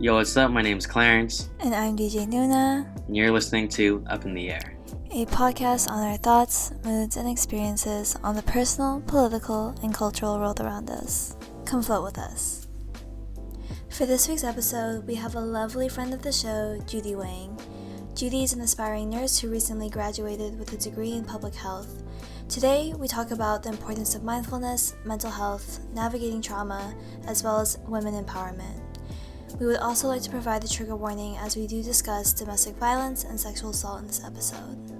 Yo, what's up? My name's Clarence, And I'm DJ Nuna, and you're listening to Up in the Air. a podcast on our thoughts, moods, and experiences on the personal, political, and cultural world around us. Come float with us. For this week's episode, we have a lovely friend of the show, Judie Wang. Judie is an aspiring nurse who recently graduated with a degree in public health. Today, we talk about the importance of mindfulness, mental health, navigating trauma, as well as women empowerment. We would also like to provide the trigger warning as we do discuss domestic violence and sexual assault in this episode.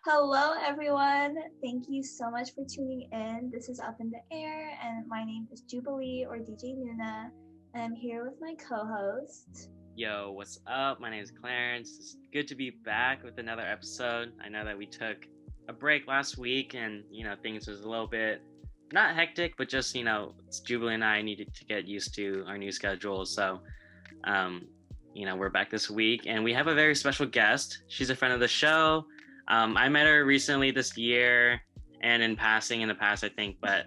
Hello everyone, thank you so much for tuning in. This is Up in the Air and my name is Jubilee or DJ Nuna and I'm here with my co-host. Yo, what's up? My name is Clarence. It's good to be back with another episode. I know that we took a break last week and, things was a little bit not hectic, but just, Jubilee and I needed to get used to our new schedule. So, we're back this week and we have a very special guest. She's a friend of the show. I met her recently this year and in the past, I think, but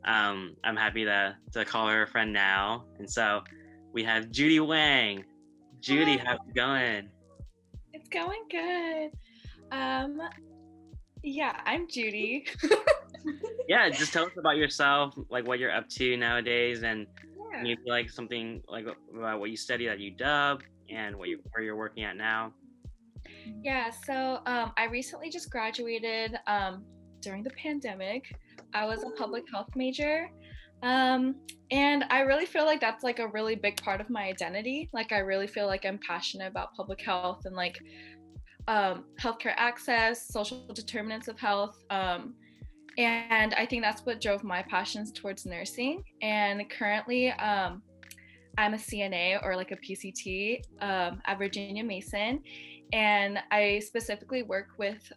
I'm happy to call her a friend now. And so we have Judie Wang. Judie, how's it going? It's going good. I'm Judie. Yeah, just tell us about yourself, like what you're up to nowadays, and maybe like something like about what you studied at UW and where you're working at now. Yeah, so I recently just graduated during the pandemic. I was a public health major, and I really feel like that's like a really big part of my identity. Like I really feel like I'm passionate about public health and like healthcare access, social determinants of health. And I think that's what drove my passions towards nursing. And currently, I'm a CNA or like a PCT at Virginia Mason. And I specifically work with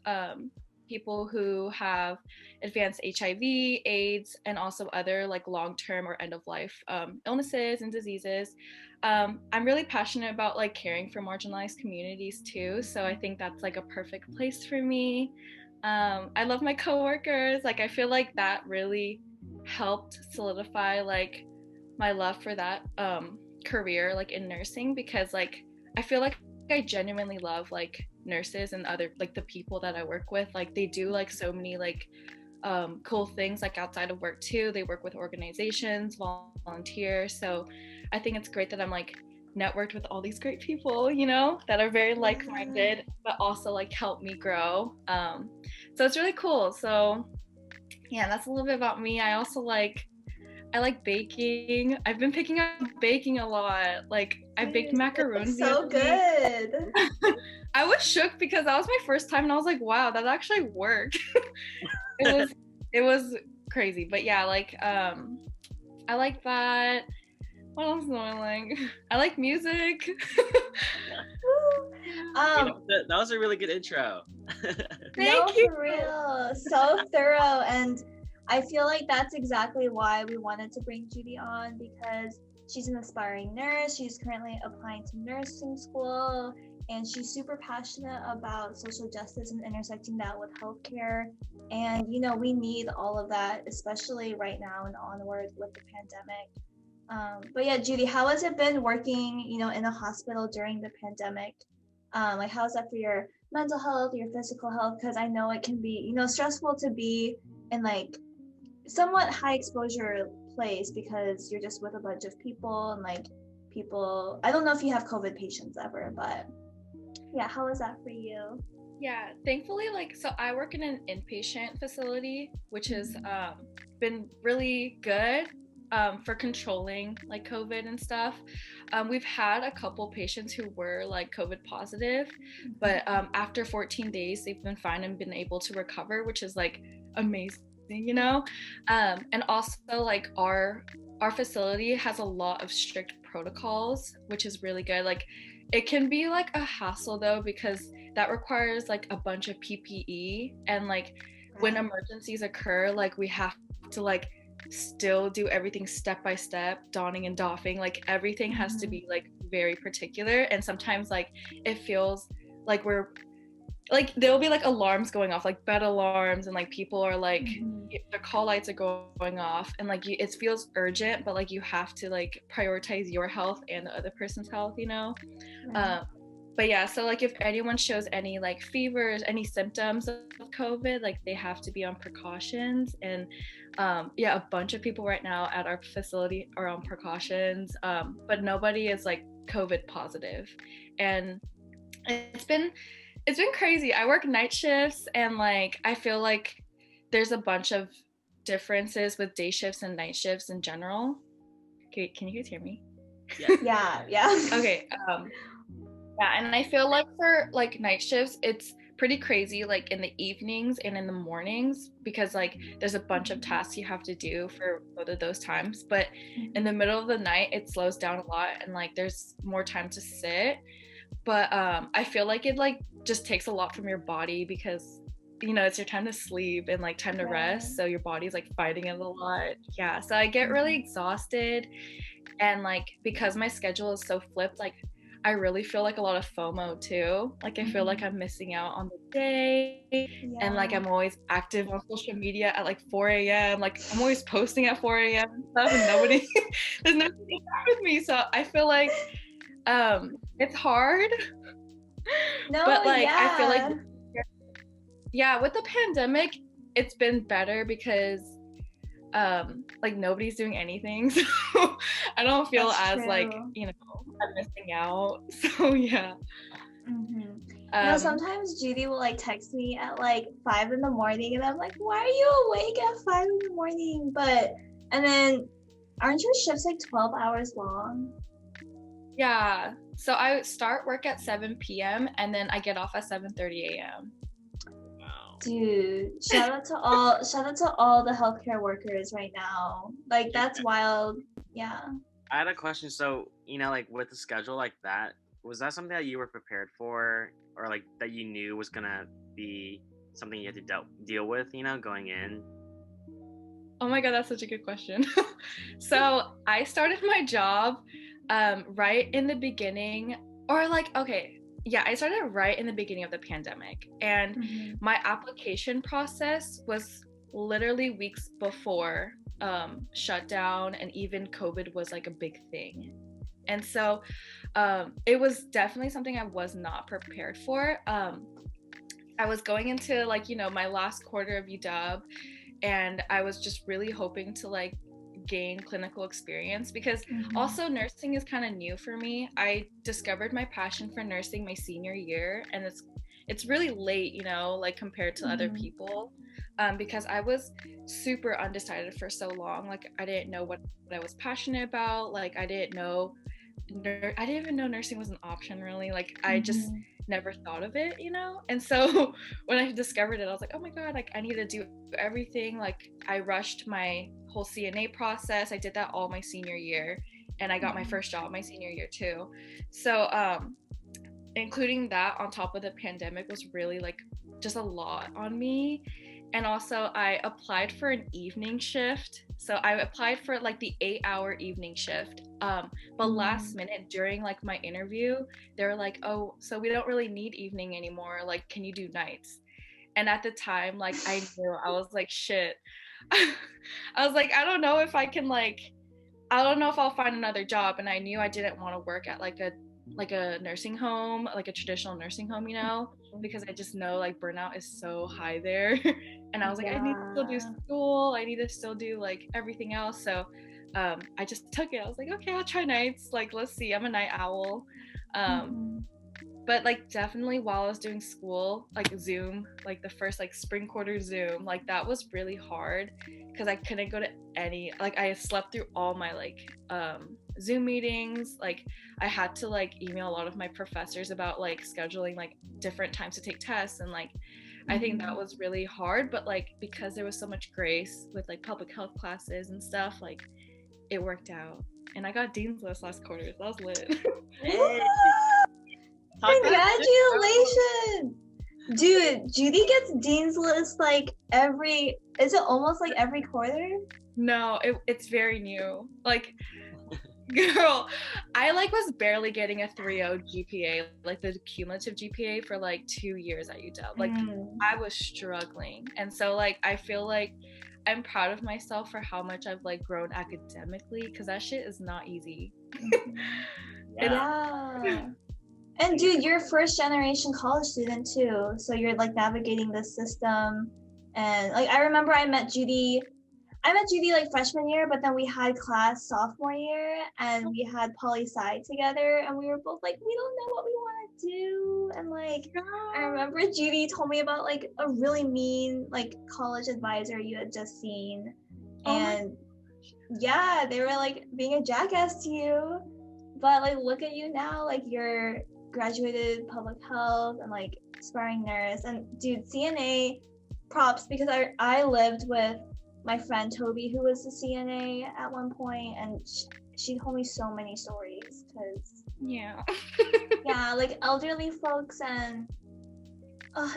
people who have advanced HIV, AIDS, and also other like long-term or end-of-life illnesses and diseases. I'm really passionate about like caring for marginalized communities too. So I think that's like a perfect place for me. I love my coworkers. Like I feel like that really helped solidify like my love for that career like in nursing, because like I feel like I genuinely love like nurses and other like the people that I work with. Like they do like so many like cool things like outside of work too. They work with organizations, volunteer. So I think it's great that I'm like networked with all these great people, that are very like-minded, but also like help me grow. So it's really cool. So yeah, that's a little bit about me. I also like baking. I've been picking up baking a lot. Like I baked macaroons. So good. I was shook because that was my first time and I was like, wow, that actually worked. It was crazy. But yeah, like I like that. What else do I like? I like music. That was a really good intro. Thank you. For real. So thorough. And I feel like that's exactly why we wanted to bring Judie on, because she's an aspiring nurse. She's currently applying to nursing school, and she's super passionate about social justice and intersecting that with healthcare. And, we need all of that, especially right now and onward with the pandemic. But yeah, Judie, how has it been working, in a hospital during the pandemic? Like, how's that for your mental health, your physical health? Because I know it can be, stressful to be in like somewhat high exposure place because you're just with a bunch of people and like people. I don't know if you have COVID patients ever, but yeah, how is that for you? Yeah, thankfully, so I work in an inpatient facility, which has been really good for controlling like COVID and stuff. We've had a couple patients who were like COVID positive, but after 14 days, they've been fine and been able to recover, which is like amazing, and also like our facility has a lot of strict protocols, which is really good. Like it can be like a hassle though, because that requires like a bunch of PPE, and like when emergencies occur, like we have to like still do everything step by step, donning and doffing, like everything has to be like very particular. And sometimes like it feels like we're like there'll be like alarms going off, like bed alarms, and like people are like the call lights are going off, and like it feels urgent, but like you have to like prioritize your health and the other person's health, you know. But yeah, so like if anyone shows any like fevers, any symptoms of COVID, like they have to be on precautions. And yeah, a bunch of people right now at our facility are on precautions, but nobody is like COVID positive. And it's been crazy. I work night shifts, and like I feel like there's a bunch of differences with day shifts and night shifts in general. Okay, can you guys hear me? Yeah. Okay. Yeah, and I feel like for like night shifts, it's pretty crazy like in the evenings and in the mornings, because like there's a bunch of tasks you have to do for both of those times. But in the middle of the night, it slows down a lot, and like there's more time to sit. But I feel like it like just takes a lot from your body, because you know it's your time to sleep and like time to rest, so your body's like fighting it a lot. Yeah, so I get really exhausted, and like because my schedule is so flipped, like I really feel like a lot of FOMO too. Like I feel like I'm missing out on the day, and like I'm always active on social media at like 4 a.m. Like I'm always posting at 4 a.m. and stuff, and there's nobody with me. So I feel like it's hard. But like I feel like with the pandemic, it's been better because like nobody's doing anything, so I don't feel like, you know, I'm missing out. So yeah. Sometimes Judie will like text me at like 5 in the morning, and I'm like, why are you awake at 5 in the morning? And then aren't your shifts like 12 hours long? Yeah, so I start work at 7 p.m. and then I get off at 7:30 a.m. Dude, shout out to all the healthcare workers right now. Like that's wild. Yeah. I had a question. So, you know, like with the schedule like that, was that something that you were prepared for, or like that you knew was gonna be something you had to deal with, you know, going in? Oh my God, that's such a good question. So I started my job right in the beginning, or like, okay, yeah, I started right in the beginning of the pandemic, and my application process was literally weeks before shutdown, and even COVID was like a big thing. And so it was definitely something I was not prepared for. I was going into like, you know, my last quarter of UW, and I was just really hoping to like gain clinical experience, because also nursing is kind of new for me. I discovered my passion for nursing my senior year, and it's really late, you know, like compared to other people, because I was super undecided for so long. Like I didn't know what I was passionate about. Like I didn't even know nursing was an option, really. Like I just never thought of it, you know. And so when I discovered it, I was like, oh my God, like I need to do everything. Like I rushed my whole CNA process. I did that all my senior year, and I got my first job my senior year too. So including that on top of the pandemic was really like just a lot on me. And also I applied for an evening shift. So I applied for like the 8-hour evening shift. But last minute during like my interview, they were like, oh, so we don't really need evening anymore. Like, can you do nights? And at the time, like I knew, I was like, shit. I was like, I don't know if I can I don't know if I'll find another job. And I knew I didn't want to work at like a nursing home, like a traditional nursing home, you know, because I just know like burnout is so high there. And I was like, I need to still do school. I need to still do like everything else. So I just took it. I was like, okay, I'll try nights. Like, let's see, I'm a night owl. But like definitely while I was doing school, like Zoom, like the first like spring quarter Zoom, like that was really hard because I couldn't go to any, like I slept through all my like Zoom meetings. Like I had to like email a lot of my professors about like scheduling like different times to take tests, and like I think that was really hard, but like because there was so much grace with like public health classes and stuff, like it worked out. And I got Dean's List last quarter, so that was lit. Congratulations! Dude, Judie gets Dean's List like is it almost like every quarter? No, it's very new. Like Girl, I like was barely getting a 3.0 GPA, like the cumulative GPA for like 2 years at UW. Like I was struggling. And so like I feel like I'm proud of myself for how much I've like grown academically, because that shit is not easy. Yeah. And dude, you're a first generation college student too. So you're like navigating the system. And like I remember I met Judie like freshman year, but then we had class sophomore year and we had poli-sci together and we were both like, we don't know what we want to do. And like I remember Judie told me about like a really mean like college advisor you had just seen. And yeah, they were like being a jackass to you. But like look at you now, like you're graduated public health and like aspiring nurse. And dude, CNA props, because I lived with my friend Toby, who was a CNA at one point, and she told me so many stories, because yeah, like elderly folks, and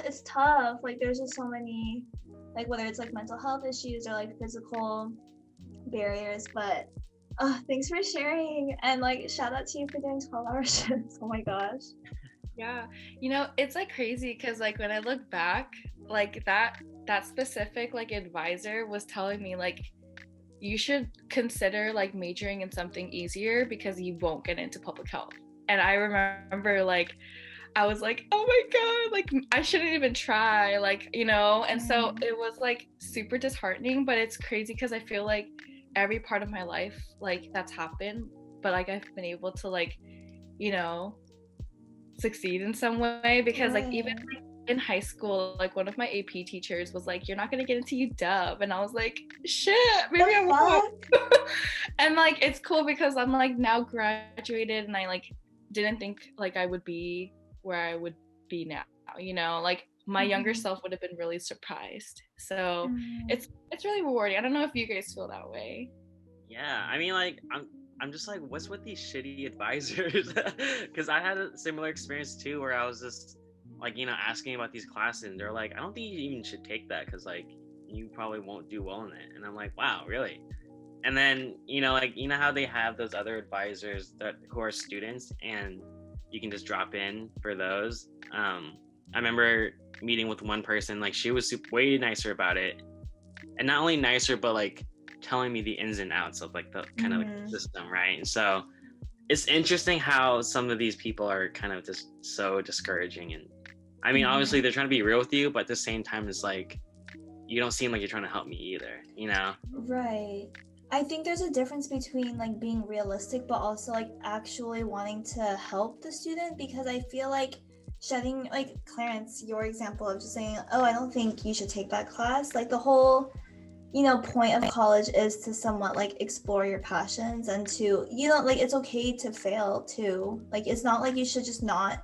it's tough. Like there's just so many, like whether it's like mental health issues or like physical barriers. But thanks for sharing, and like shout out to you for doing 12-hour shifts. Oh my gosh. Yeah, you know, it's like crazy because like when I look back, like that specific like advisor was telling me like you should consider like majoring in something easier because you won't get into public health. And I remember like I was like, oh my god, like I shouldn't even try, like, you know. And so it was like super disheartening, but it's crazy because I feel like every part of my life like that's happened, but like I've been able to like, you know, succeed in some way, because like even like in high school, like one of my AP teachers was like, you're not gonna get into UW, and I was like, shit, maybe I won't. And like it's cool because I'm like now graduated, and I like didn't think like I would be where I would be now, you know, like my younger self would have been really surprised. So it's really rewarding. I don't know if you guys feel that way. Yeah, I mean, like I'm just like, what's with these shitty advisors? Because I had a similar experience too, where I was just like, you know, asking about these classes, and they're like, I don't think you even should take that because like you probably won't do well in it. And I'm like, wow, really? And then, you know, like, you know how they have those other advisors who are students, and you can just drop in for those. I remember meeting with one person, like she was way nicer about it, and not only nicer, but like telling me the ins and outs of like the kind of like system, right? And so it's interesting how some of these people are kind of just so discouraging. And I mean, obviously they're trying to be real with you, but at the same time it's like you don't seem like you're trying to help me either, you know? Right. I think there's a difference between like being realistic but also like actually wanting to help the student, because I feel like shedding, like Clarence, your example of just saying, oh, I don't think you should take that class, like the whole, you know, point of college is to somewhat like explore your passions and to, you know, like it's okay to fail too. Like it's not like you should just not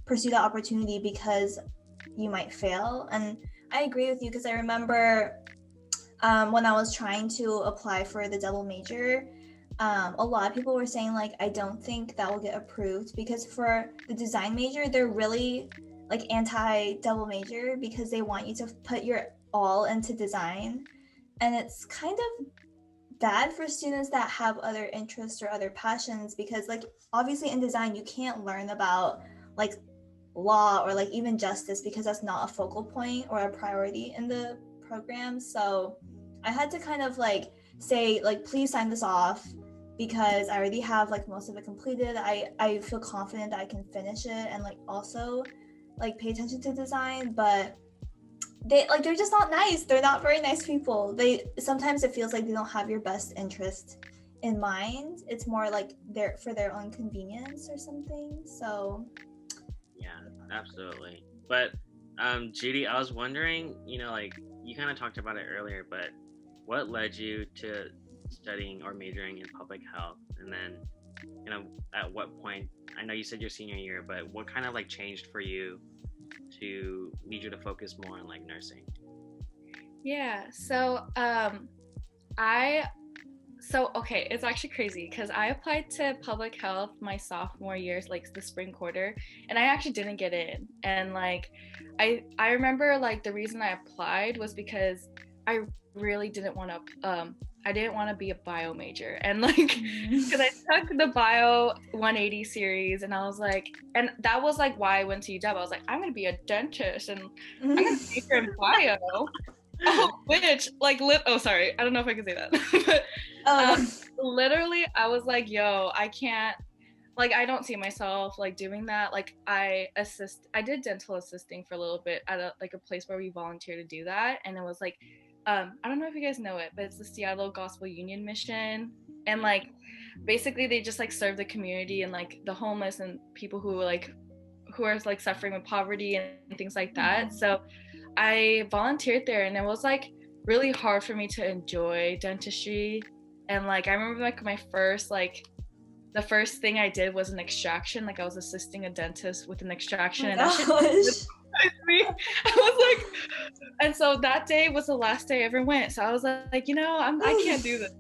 pursue that opportunity because you might fail. And I agree with you, because I remember when I was trying to apply for the double major, a lot of people were saying like, I don't think that will get approved, because for the design major, they're really like anti double major because they want you to put your all into design. And it's kind of bad for students that have other interests or other passions, because like obviously in design you can't learn about like law or like even justice because that's not a focal point or a priority in the program. So I had to kind of like say like, please sign this off because I already have like most of it completed. I feel confident that I can finish it and like also like pay attention to design. But they're just not nice. They're not very nice people. Sometimes it feels like they don't have your best interest in mind. It's more like they're for their own convenience or something. So yeah, absolutely. But Judie, I was wondering, you know, like you kind of talked about it earlier, but what led you to studying or majoring in public health? And then, you know, at what point, I know you said your senior year, but what kind of like changed for you to lead you to focus more on like nursing? Yeah, so okay, it's actually crazy because I applied to public health my sophomore year, like the spring quarter, and I actually didn't get in. And like I remember like the reason I applied was because I really didn't want to I didn't want to be a bio major, and like because I took the bio 180 series, and I was like, and that was like why I went to UW. I was like, I'm gonna be a dentist and I'm gonna major in bio. Which like sorry, I don't know if I can say that. But literally I was like, yo, I can't, like, I don't see myself like doing that. Like I did dental assisting for a little bit at a place where we volunteer to do that, and it was like I don't know if you guys know it, but it's the Seattle Gospel Union Mission, and like basically they just like serve the community and like the homeless and people who are like suffering with poverty and things like that. So I volunteered there, and it was like really hard for me to enjoy dentistry. And like I remember like the first thing I did was an extraction. Like I was assisting a dentist with an extraction, and that shit me. I was like, and so that day was the last day I ever went. So I was like, you know, I can't do this.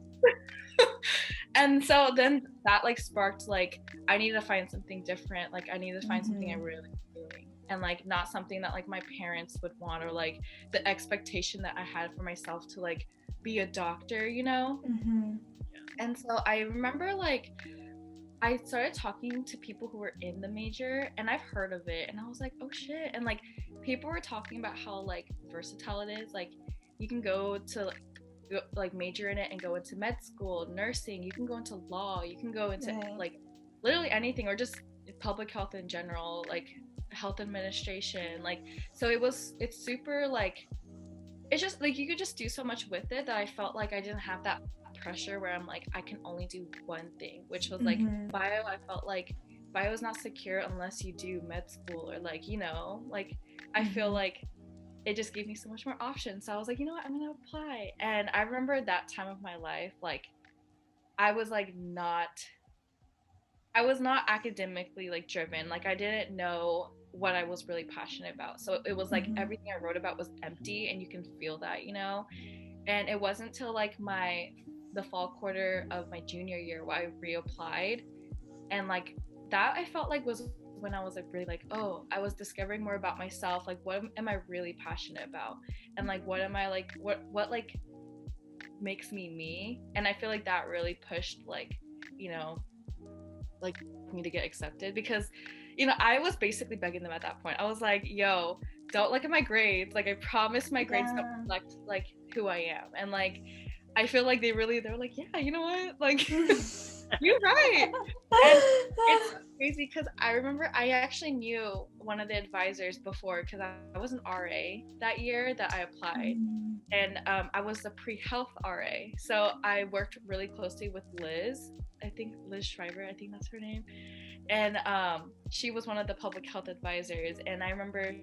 And so then that like sparked like I need to find something different. Like I need to find something I really doing, and like not something that like my parents would want, or like the expectation that I had for myself to like be a doctor, you know. And so I remember like I started talking to people who were in the major, and I've heard of it, and I was like, oh shit. And like people were talking about how like versatile it is. Like you can go to like major in it and go into med school, nursing, you can go into law, you can go into like literally anything, or just public health in general, like health administration. Like so it's super like, it's just like you could just do so much with it that I felt like I didn't have that pressure where I'm like I can only do one thing, which was like bio. I felt like bio is not secure unless you do med school, or like, you know, like I feel like it just gave me so much more options. So I was like, you know what, I'm gonna apply. And I remember that time of my life, like I was not academically like driven. Like I didn't know what I was really passionate about. So it was like everything I wrote about was empty, and you can feel that, you know. And it wasn't till like the fall quarter of my junior year where I reapplied, and like that I felt like was when I was like really like, oh, I was discovering more about myself. Like what am I really passionate about, and like what am I like what like makes me. And I feel like that really pushed like, you know, like me to get accepted, because you know I was basically begging them at that point. I was like, yo, don't look at my grades, like I promise my grades don't reflect like who I am. And like I feel like they're like, yeah, you know what, like you're right. And it's crazy because I remember I actually knew one of the advisors before, because I was an RA that year that I applied, and I was the pre-health RA. So I worked really closely with Liz Schreiber, I think that's her name. And she was one of the public health advisors, and I remember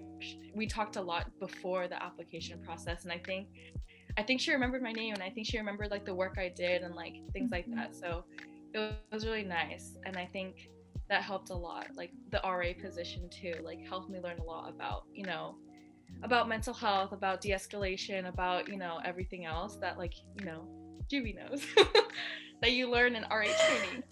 we talked a lot before the application process, and I think she remembered my name, and I think she remembered like the work I did and like things like that. So it was really nice, and I think that helped a lot. Like the RA position too, like helped me learn a lot about, you know, about mental health, about de-escalation, about, you know, everything else that like, you know, Juby knows that you learn in RA training.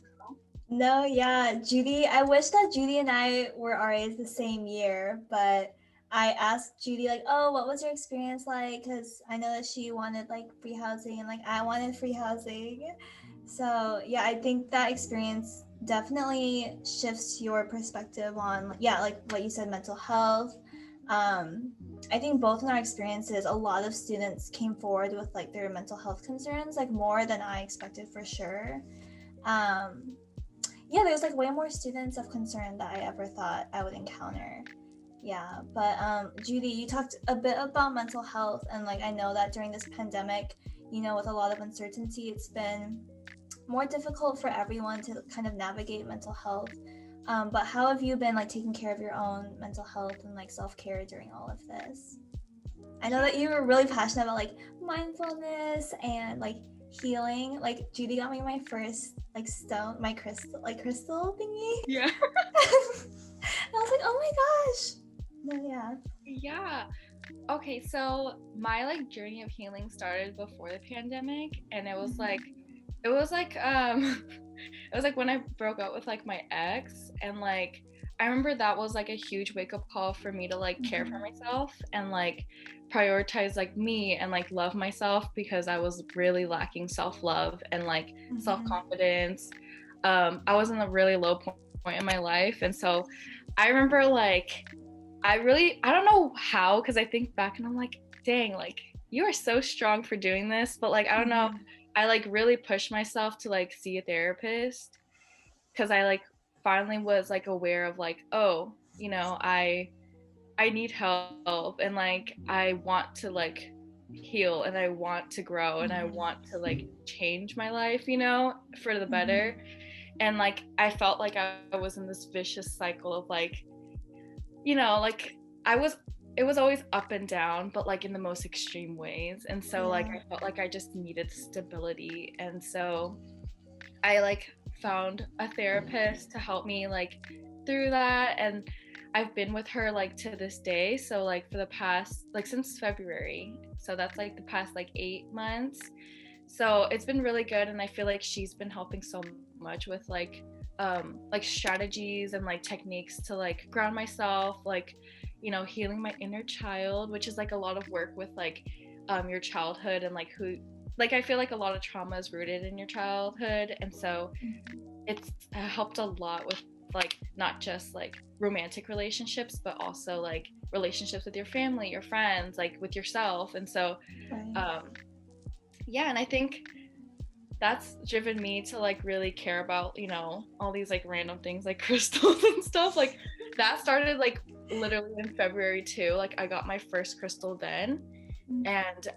No, yeah, Judy, I wish that Judy and I were RAs the same year, but I asked Judy like, oh, what was your experience like? Because I know that she wanted like free housing, and like I wanted free housing. So yeah, I think that experience definitely shifts your perspective on, yeah, like what you said, mental health. I think both in our experiences, a lot of students came forward with like their mental health concerns, like more than I expected for sure. Yeah, there's like way more students of concern that I ever thought I would encounter. Yeah, but Judy, you talked a bit about mental health, and like I know that during this pandemic, you know, with a lot of uncertainty, it's been more difficult for everyone to kind of navigate mental health. But how have you been like taking care of your own mental health and like self-care during all of this? I know that you were really passionate about like mindfulness and like healing. Like Judy got me my first like stone, my crystal thingy. Yeah. I was like, oh my gosh. No, yeah. Yeah. Okay, so my like journey of healing started before the pandemic, and it was like it was like when I broke up with like my ex, and like I remember that was like a huge wake up call for me to like care for myself and like prioritize like me and like love myself, because I was really lacking self-love and like self-confidence. I was in a really low point in my life, and so I remember like I don't know how, because I think back and I'm like, dang, like you are so strong for doing this, but like I don't know, I like really pushed myself to like see a therapist, because I like finally was like aware of like, oh, you know, I need help, and like I want to like heal, and I want to grow, and I want to like change my life, you know, for the better. And like I felt like I was in this vicious cycle of like, you know, like it was always up and down, but like in the most extreme ways. And so like I felt like I just needed stability. And so I like found a therapist to help me like through that, and I've been with her like to this day. So like for the past like since February. So that's like the past like 8 months. So it's been really good, and I feel like she's been helping so much with like strategies and like techniques to like ground myself, like, you know, healing my inner child, which is like a lot of work with like your childhood, and like who, like I feel like a lot of trauma is rooted in your childhood. And so it's helped a lot with like not just like romantic relationships, but also like relationships with your family, your friends, like with yourself. And so yeah, and I think that's driven me to like really care about, you know, all these like random things like crystals and stuff. Like that started like literally in February too. Like I got my first crystal then. And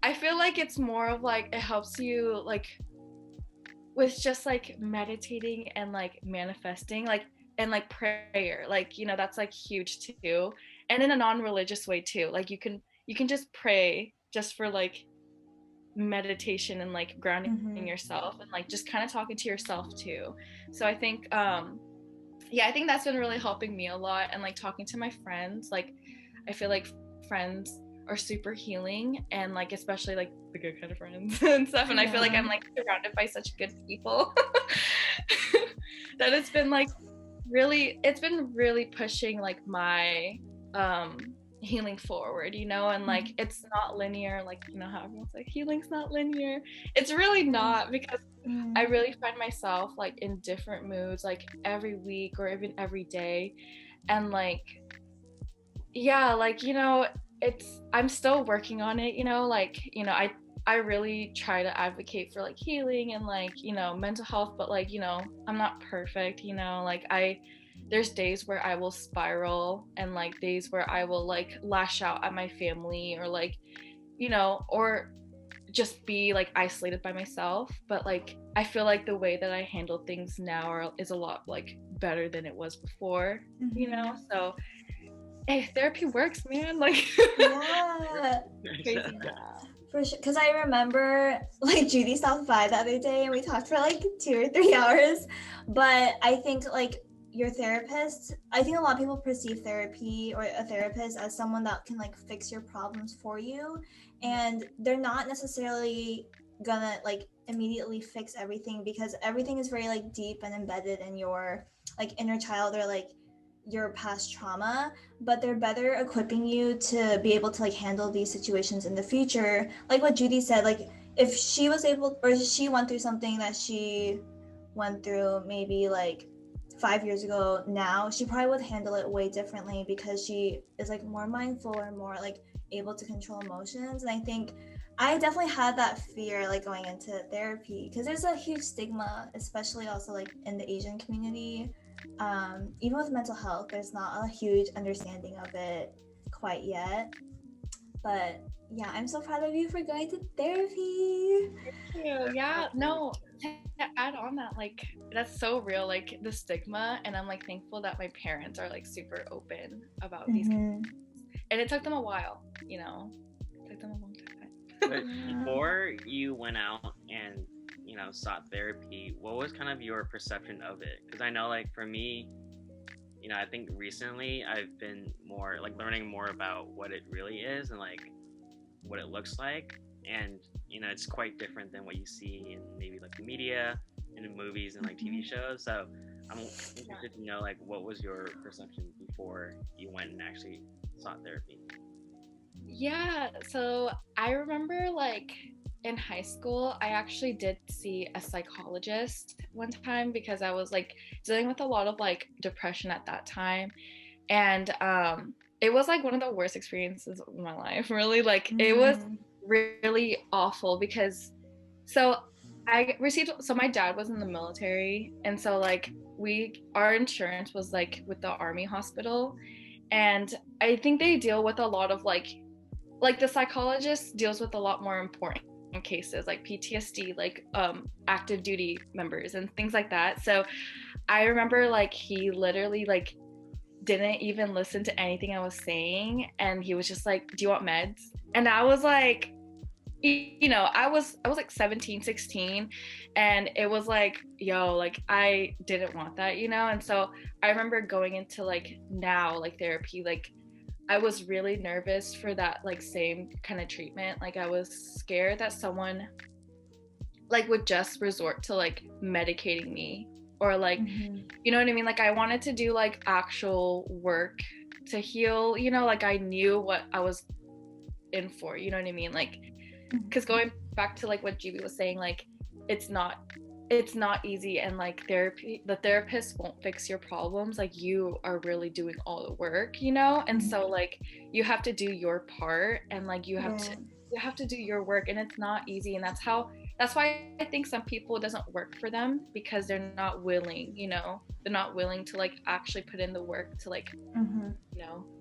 I feel like it's more of like it helps you like with just like meditating and like manifesting, like, and like prayer, like, you know, that's like huge too, and in a non-religious way too. Like you can just pray just for like meditation and like grounding yourself, and like just kind of talking to yourself too. So I think yeah, I think that's been really helping me a lot. And like talking to my friends, like I feel like friends are super healing, and like especially like the good kind of friends and stuff. And I feel like I'm like surrounded by such good people that it's been really pushing like my healing forward, you know. And like it's not linear, like, you know how everyone's like healing's not linear. It's really not, because I really find myself like in different moods like every week or even every day. And like, yeah, like, you know, I'm still working on it, you know. Like, you know, I really try to advocate for like healing and like, you know, mental health, but like, you know, I'm not perfect, you know. Like there's days where I will spiral, and like days where I will like lash out at my family, or like, you know, or just be like isolated by myself. But like I feel like the way that I handle things now is a lot like better than it was before, you know. So hey, therapy works, man. Like Yeah. crazy. For sure, because I remember like Judy stopped by the other day and we talked for like 2 or 3 hours. But I think like your therapist, I think a lot of people perceive therapy or a therapist as someone that can like fix your problems for you, and they're not necessarily gonna like immediately fix everything, because everything is very like deep and embedded in your like inner child or like your past trauma. But they're better equipping you to be able to like handle these situations in the future. Like what Judy said, like if she was able, or she went through something that she went through maybe like 5 years ago, now she probably would handle it way differently, because she is like more mindful or more like able to control emotions. And I think I definitely had that fear like going into therapy, because there's a huge stigma, especially also like in the Asian community. Even with mental health, there's not a huge understanding of it quite yet. But yeah, I'm so proud of you for going to therapy. Thank you. Yeah, no, to add on that, like that's so real, like the stigma. And I'm like thankful that my parents are like super open about these things. And it took them a while, you know. It took them a long time. But before you went out and, you know, sought therapy, what was kind of your perception of it? Because I know like for me, you know, I think recently I've been more like learning more about what it really is and like what it looks like. And, you know, it's quite different than what you see in maybe like the media and in movies and like TV shows. So I'm interested to know, like, what was your perception before you went and actually sought therapy? Yeah, so I remember like in high school, I actually did see a psychologist one time because I was like dealing with a lot of like depression at that time. And it was like one of the worst experiences of my life, really. Like it was really awful because so so my dad was in the military, and so like our insurance was like with the army hospital, and I think they deal with a lot of like the psychologist deals with a lot more important cases like PTSD, like active duty members and things like that. So I remember like he literally like didn't even listen to anything I was saying, and he was just like, do you want meds? And I was like, I was like 17, 16, and it was like, yo, like I didn't want that, and so I remember going into like now like therapy, like I was really nervous for that like same kind of treatment. Like I was scared that someone like would just resort to like medicating me, or like you know what I mean? Like I wanted to do like actual work to heal, like I knew what I was in for, you know what I mean? Like because going back to like what Juby was saying, like it's not easy, and like the therapist won't fix your problems, like you are really doing all the work, and so like you have to do your part, and like you have to do your work, and it's not easy, and that's why I think some people it doesn't work for them, because they're not willing, they're not willing to like actually put in the work to like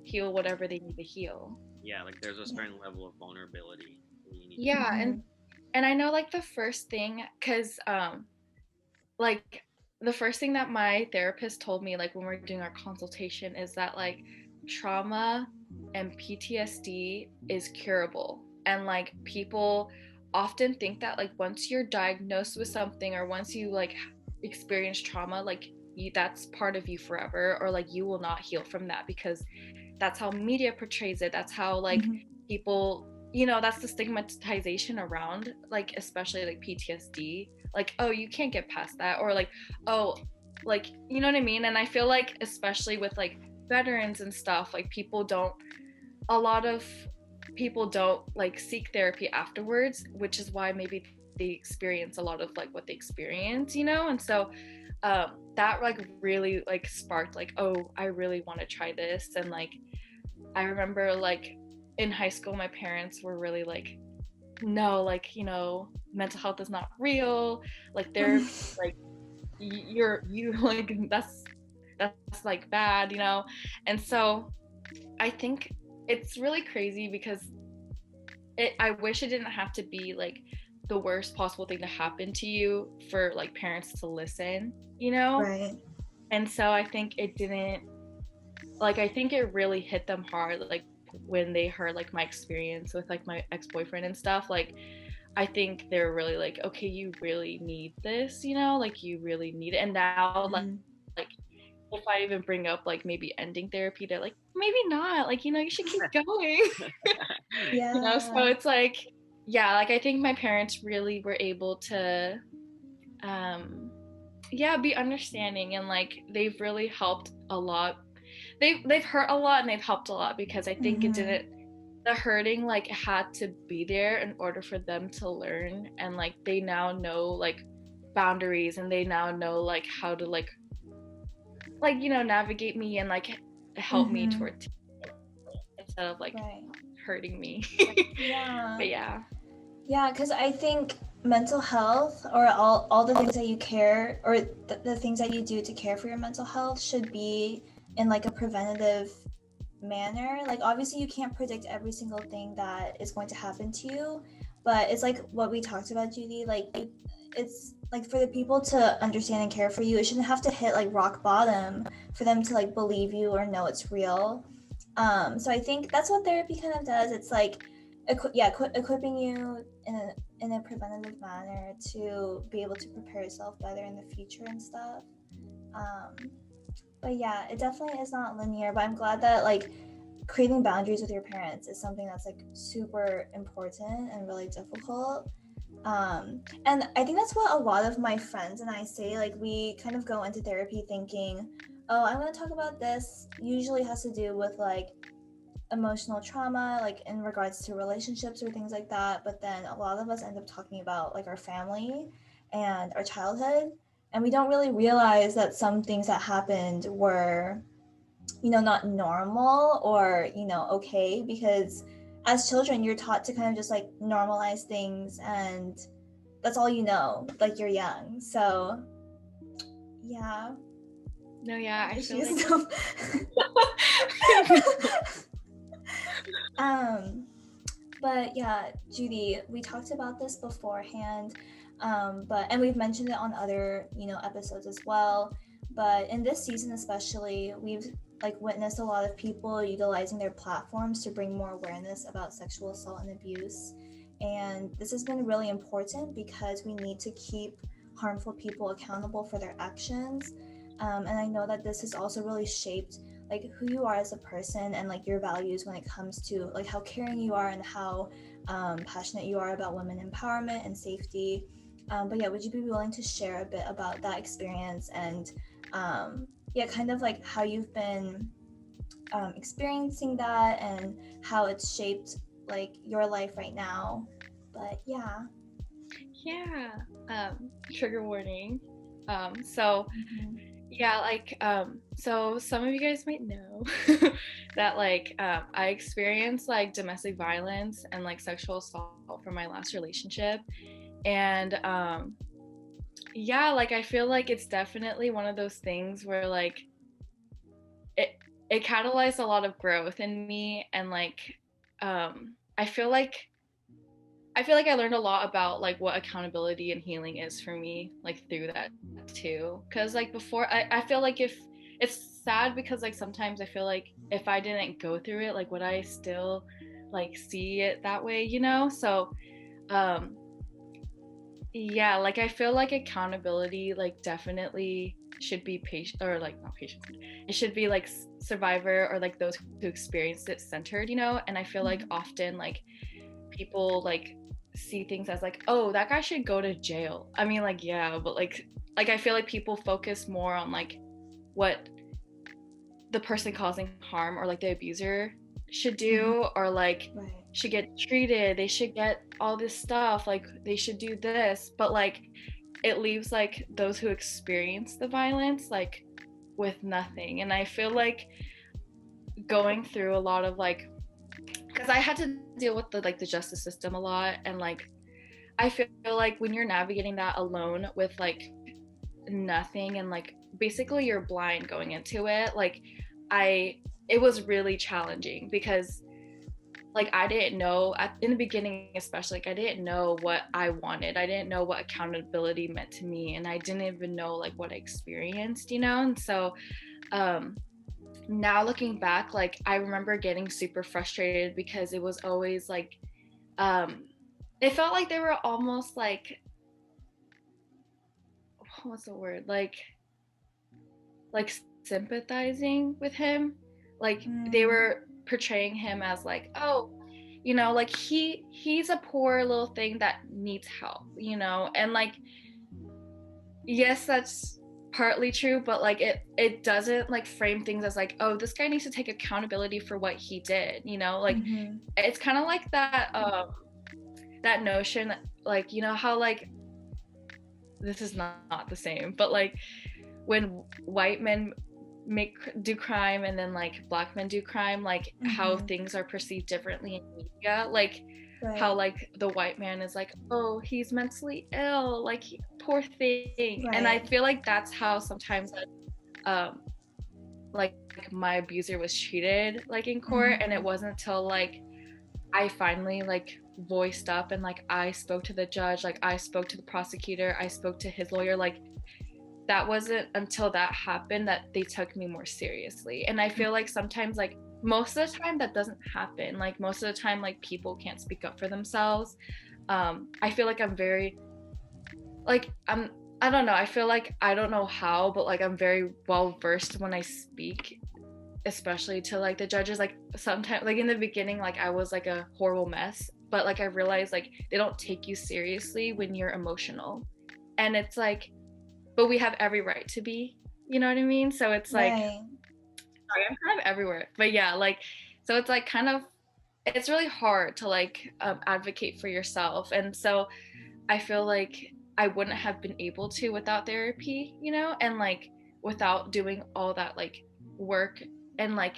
heal whatever they need to heal. Yeah, like there's a certain level of vulnerability you need yeah and I know like the first thing, because like the first thing that my therapist told me like when we're doing our consultation is that like trauma and PTSD is curable, and like people often think that like once you're diagnosed with something, or once you like experience trauma, like that's part of you forever, or like you will not heal from that, because that's how media portrays it, that's how like people, that's the stigmatization around like especially like PTSD, like, oh, you can't get past that, or like, oh, like, you know what I mean? And I feel like especially with like veterans and stuff, like a lot of people don't like seek therapy afterwards, which is why maybe they experience a lot of like what they experience, and so that like really like sparked like, oh, I really want to try this. And like I remember like in high school my parents were really like, no, like, mental health is not real, like they're like you like that's like bad, and so I think it's really crazy because I wish it didn't have to be like the worst possible thing to happen to you for like parents to listen, Right. And so I think it didn't, like, I think it really hit them hard, like when they heard like my experience with like my ex-boyfriend and stuff. Like I think they're really like, okay, you really need this, like you really need it. And now like if I even bring up like maybe ending therapy, they're like, maybe not, like, you should keep going. Yeah. So it's like, yeah, like I think my parents really were able to be understanding, and like they've really helped a lot. They've hurt a lot and they've helped a lot, because I think the hurting like had to be there in order for them to learn, and like they now know like boundaries, and they now know like how to like navigate me and like help me towards instead of like hurting me. Yeah. But yeah, because I think mental health, or all the things that you care, or the things that you do to care for your mental health, should be in like a preventative manner. Like obviously you can't predict every single thing that is going to happen to you, but it's like what we talked about, Judy, like it's like for the people to understand and care for you, it shouldn't have to hit like rock bottom for them to like believe you or know it's real. So I think that's what therapy kind of does. It's like equipping you in a preventative manner to be able to prepare yourself better in the future and stuff. But yeah, it definitely is not linear, but I'm glad that like creating boundaries with your parents is something that's like super important and really difficult. And I think that's what a lot of my friends and I say. Like, we kind of go into therapy thinking, oh, I'm going to talk about this. Usually has to do with like emotional trauma, like in regards to relationships or things like that. But then a lot of us end up talking about like our family and our childhood. And we don't really realize that some things that happened were, you know, not normal or, you know, okay, because as children, you're taught to kind of just like normalize things, and that's all you know, like you're young. So, yeah. No, yeah, I feel Issues. like But yeah, Judy, we talked about this beforehand, and we've mentioned it on other, you know, episodes as well. But in this season especially, we've like witnessed a lot of people utilizing their platforms to bring more awareness about sexual assault and abuse. And this has been really important because we need to keep harmful people accountable for their actions. And I know that this has also really shaped like who you are as a person and like your values when it comes to like how caring you are and how passionate you are about women empowerment and safety. But yeah, would you be willing to share a bit about that experience and yeah, kind of like how you've been experiencing that and how it's shaped like your life right now? But yeah. Trigger warning. So yeah, like so some of you guys might know that like I experienced like domestic violence and like sexual assault from my last relationship. And yeah, like I feel like it's definitely one of those things where like it catalyzed a lot of growth in me. And like I feel like I learned a lot about like what accountability and healing is for me, like through that too. Cause like before, I feel like if it's sad because like sometimes I feel like if I didn't go through it, like would I still like see it that way, you know? So yeah, like I feel like accountability like definitely should be patient, or like not patient, it should be like survivor or like those who experienced it centered, you know? And I feel like often like people like see things as like, oh, that guy should go to jail. I mean, like, yeah, but like I feel like people focus more on like what the person causing harm or like the abuser should do, or like should get treated, they should get all this stuff, like they should do this, but like it leaves like those who experience the violence like with nothing. And I feel like going through a lot of like, because I had to deal with the like the justice system a lot, and like I feel like when you're navigating that alone with like nothing and like basically you're blind going into it, like it was really challenging because like I didn't know in the beginning, especially like I didn't know what I wanted, I didn't know what accountability meant to me, and I didn't even know like what I experienced, you know? And so now looking back, like I remember getting super frustrated because it was always like it felt like they were almost like, what's the word, like sympathizing with him, like they were portraying him as like, oh, you know, like he's a poor little thing that needs help, you know? And like yes, that's partly true, but like it doesn't like frame things as like, oh, this guy needs to take accountability for what he did, you know? Like it's kind of like that that notion that, like, you know how like this is not the same, but like when white men do crime and then like black men do crime, like how things are perceived differently in media, like how like the white man is like, oh, he's mentally ill, like poor thing. And I feel like that's how sometimes like my abuser was treated like in court. And it wasn't until like I finally like voiced up and like I spoke to the judge, like I spoke to the prosecutor, I spoke to his lawyer, like that wasn't until that happened that they took me more seriously. And I feel like sometimes like most of the time that doesn't happen, like most of the time like people can't speak up for themselves. I feel like I'm very like I don't know, I feel like I don't know how, but like I'm very well versed when I speak, especially to like the judges. Like sometimes like in the beginning, like I was like a horrible mess but like I realized like they don't take you seriously when you're emotional. And it's like, but we have every right to be, you know what I mean? So it's like, Right. sorry, I'm kind of everywhere. But yeah, like, so it's like kind of, it's really hard to like advocate for yourself. And so I feel like I wouldn't have been able to without therapy, you know, and like without doing all that like work and like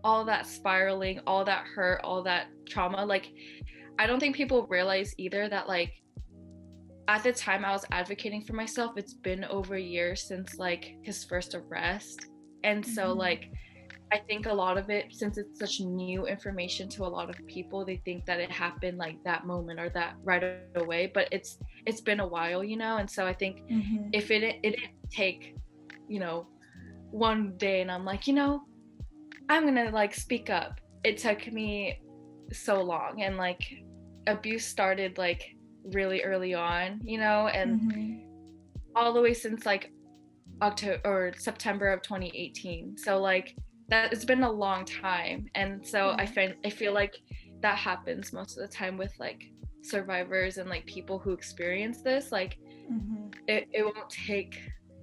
all that spiraling, all that hurt, all that trauma. Like, I don't think people realize either that like at the time I was advocating for myself, it's been over a year since like his first arrest. And so like I think a lot of it, since it's such new information to a lot of people, they think that it happened like that moment or that right away, but it's been a while, you know. And so I think if it didn't take, you know, one day and I'm like, you know, I'm gonna like speak up. It took me so long, and like abuse started like really early on, you know, and all the way since like October or September of 2018. So like that, it's been a long time. And so I feel like that happens most of the time with like survivors and like people who experience this. Like it won't take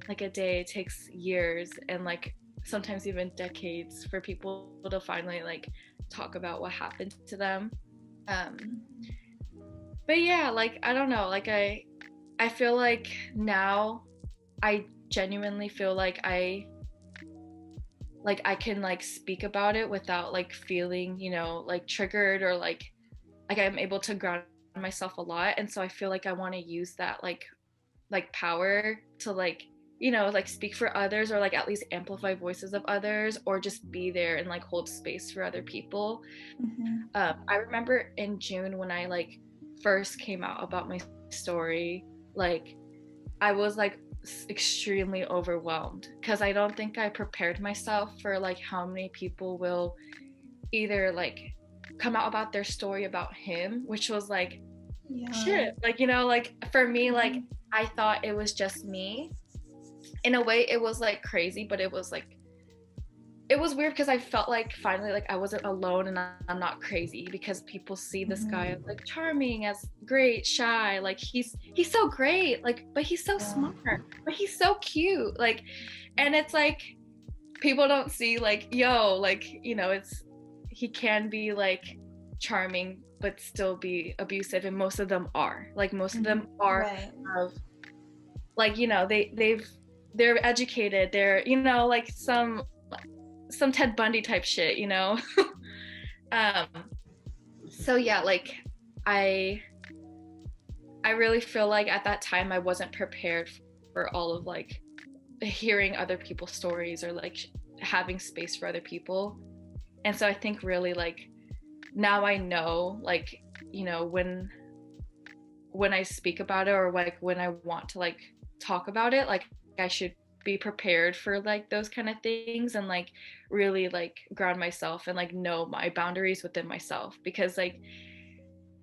like a day, it takes years and like sometimes even decades for people to finally like talk about what happened to them. But yeah, like I don't know, like I feel like now I genuinely feel like I can like speak about it without like feeling, you know, like triggered or like I'm able to ground myself a lot. And so I feel like I want to use that like power to like, you know, like speak for others or like at least amplify voices of others or just be there and like hold space for other people. I remember in June when I like first came out about my story, like I was like extremely overwhelmed because I don't think I prepared myself for like how many people will either like come out about their story about him, which was like shit, like, you know, like for me, like I thought it was just me. In a way it was like crazy, but it was like, it was weird because I felt like finally like I wasn't alone and I'm not crazy, because people see this guy as like charming, as great, shy, like he's so great, like, but he's so smart, but he's so cute, like, and it's like people don't see like, yo, like, you know, it's, he can be like charming but still be abusive, and most of them are like, most of them are of like, you know, they're educated, they're, you know, like some Ted Bundy type shit, you know. So yeah, like I really feel like at that time I wasn't prepared for all of like hearing other people's stories or like having space for other people. And so I think really like now I know, like, you know, when I speak about it or like when I want to like talk about it, like I should be prepared for like those kind of things and like really like ground myself and like know my boundaries within myself, because like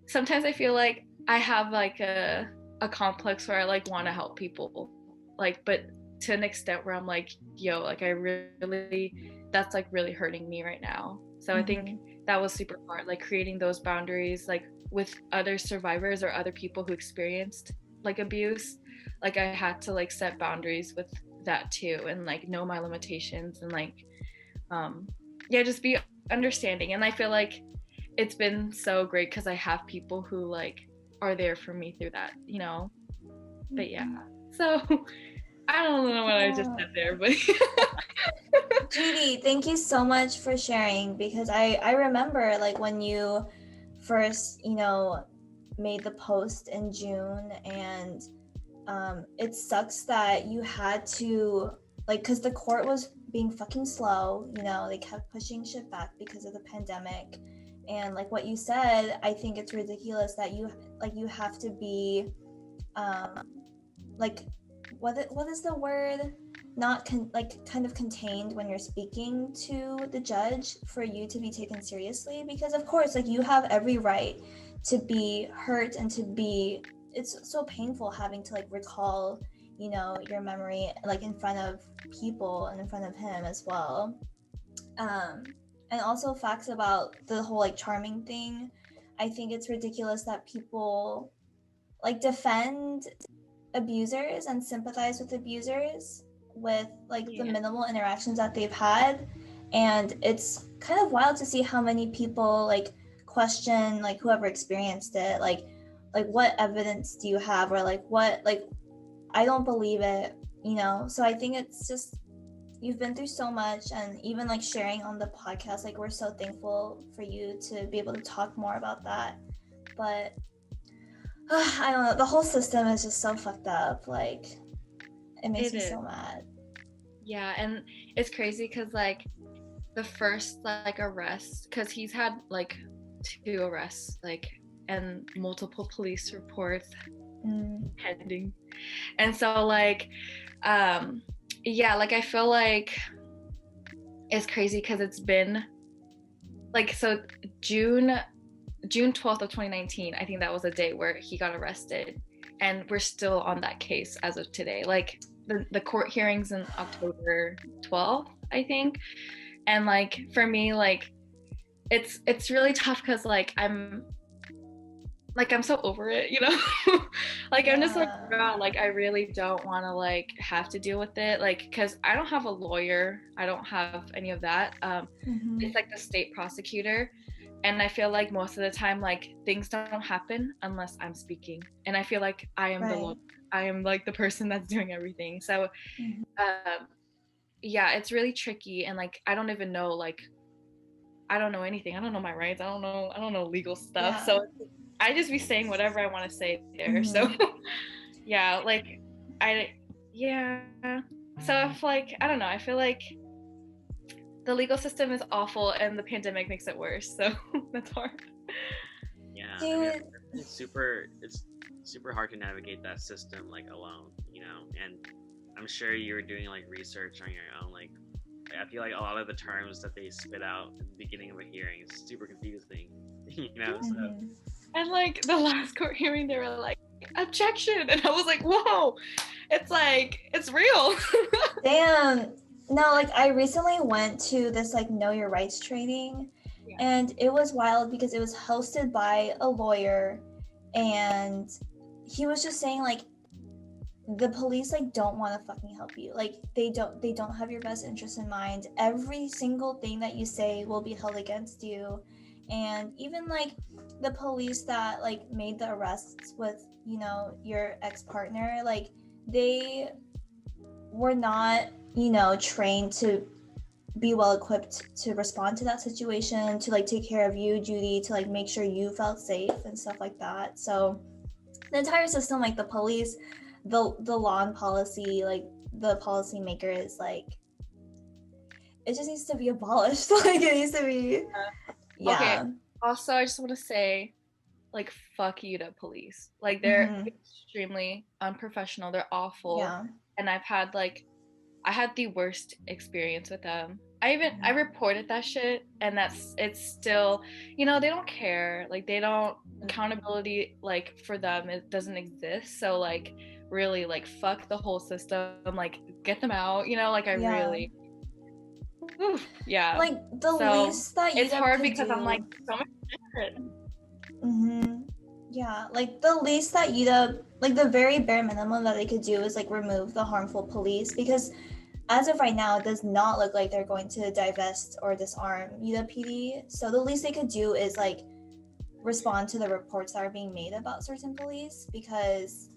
sometimes I feel like I have like a complex where I like want to help people, like, but to an extent where I'm like, yo, like I really, that's like really hurting me right now. So I think that was super hard, like creating those boundaries like with other survivors or other people who experienced like abuse. Like I had to like set boundaries with that too, and like know my limitations and like yeah, just be understanding. And I feel like it's been so great because I have people who like are there for me through that, you know. But yeah, so I don't know what I just said there, but Judie, thank you so much for sharing, because I remember like when you first, you know, made the post in June, and it sucks that you had to like, because the court was being fucking slow, you know, they kept pushing shit back because of the pandemic. And like what you said, I think it's ridiculous that you have to be like what is the word, not kind of contained when you're speaking to the judge for you to be taken seriously, because of course like you have every right to be hurt and to be, it's so painful having to like recall, you know, your memory like in front of people and in front of him as well. And also facts about the whole like charming thing. I think it's ridiculous that people like defend abusers and sympathize with abusers with like the minimal interactions that they've had. And it's kind of wild to see how many people like question like whoever experienced it, like what evidence do you have, or like what, like I don't believe it, you know. So I think it's just, you've been through so much, and even like sharing on the podcast, like we're so thankful for you to be able to talk more about that. But I don't know, the whole system is just so fucked up. Like it makes me so mad. Yeah, and it's crazy because like the first like arrest, because he's had like 2 arrests, like, and multiple police reports pending, and so like yeah, like I feel like it's crazy because it's been like, so June 12th of 2019, I think that was the day where he got arrested, and we're still on that case as of today. Like the court hearings in October 12th, I think. And like for me, like it's really tough because like I'm so over it, you know. Like I'm just like, God, like I really don't want to like have to deal with it, like because I don't have a lawyer, I don't have any of that. It's like the state prosecutor, and I feel like most of the time like things don't happen unless I'm speaking, and I feel like I am the lawyer. I am like the person that's doing everything. So yeah, it's really tricky, and like I don't even know, like I don't know anything. I don't know my rights. I don't know legal stuff. Yeah. So I just be saying whatever I want to say there. So yeah, like so if like, I don't know, I feel like the legal system is awful and the pandemic makes it worse. So that's hard. Yeah, I mean, it's super hard to navigate that system like alone, you know. And I'm sure you were doing like research on your own. Like I feel like a lot of the terms that they spit out at the beginning of a hearing is super confusing, you know. So. And like the last court hearing, they were like, objection, and I was like, whoa, it's like, it's real. Damn. No, like I recently went to this like Know Your Rights training, and it was wild because it was hosted by a lawyer, and he was just saying like the police like don't want to fucking help you. Like they don't have your best interest in mind. Every single thing that you say will be held against you. And even like the police that like made the arrests with, you know, your ex-partner, like they were not, you know, trained to be well equipped to respond to that situation, to like take care of you, Judy, to like make sure you felt safe and stuff like that. So the entire system, like the police, the law and policy, like the policy maker is like, it just needs to be abolished. Like it needs to be Okay. Also, I just want to say, like, fuck you to police. Like, they're extremely unprofessional. They're awful. Yeah. And I had the worst experience with them. I reported that shit, and it's still, you know, they don't care. Like, they don't, accountability, like, for them, it doesn't exist. So, like, really, like, fuck the whole system. Like, get them out, you know, like, I really... Oof, yeah, like the least that it's hard because I'm like so much different. Yeah, like the least that UW, like the very bare minimum that they could do is like remove the harmful police, because as of right now it does not look like they're going to divest or disarm UW PD. So the least they could do is like respond to the reports that are being made about certain police, because